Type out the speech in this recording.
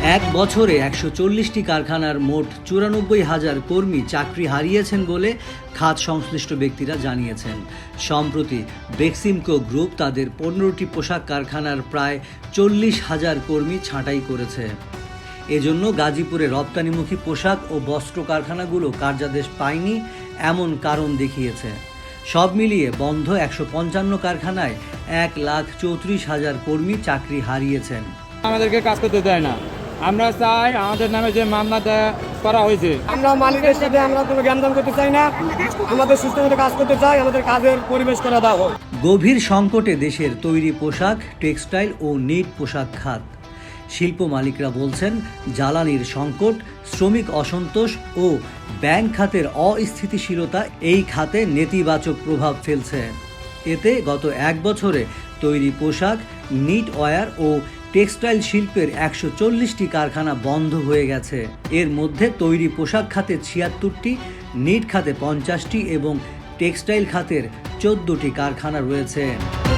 এক বছরে ১৪০টি কারখানার মোট ৯৪,০০০ কর্মী চাকরি হারিয়েছেন বলে খাত সংশ্লিষ্ট ব্যক্তিরা জানিয়েছেন। সম্প্রতি বেক্সিমকো গ্রুপ তাদের ১৫টি পোশাক কারখানার প্রায় ৪০,০০০ কর্মী ছাঁটাই করেছে। এজন্য গাজীপুরে রপ্তানিমুখী পোশাক ও বস্ত্র কারখানাগুলো কার্যাদেশ পায়নি এমন কারণ দেখিয়েছে। সব মিলিয়ে বন্ধ ১৫৫ কারখানায় ১,৩৪,০০০ কর্মী চাকরি হারিয়েছেন। আমাদেরকে কাজ করতে দেয় না। আমরা চাই আমাদের নামে যে মামলা করা হয়েছে, আমরা মালিকের সাথে আমরা কোনো জ্ঞানদান করতে চাই না। আমাদের সুস্থ মতো কাজ করতে চাই, আমাদের কাজের পরিবেশ করে দেওয়া হোক। গভীর সংকটে দেশের তৈরি পোশাক, টেক্সটাইল ও নিট পোশাক খাত। শিল্প মালিকরা বলছেন, জ্বালানির সংকট, শ্রমিক অসন্তোষ ও ব্যাংক খাতের অস্থিতিশীলতা এই খাতে নেতিবাচক প্রভাব ফেলছে। এতে গত এক বছরে তৈরি পোশাক, নিট ওয়্যার ও টেক্সটাইল শিল্পের ১৪০টি কারখানা বন্ধ হয়ে গেছে। এর মধ্যে তৈরি পোশাক খাতে ৭৬টি, নিট খাতে ৫০টি এবং টেক্সটাইল খাতের ১৪টি কারখানা রয়েছে।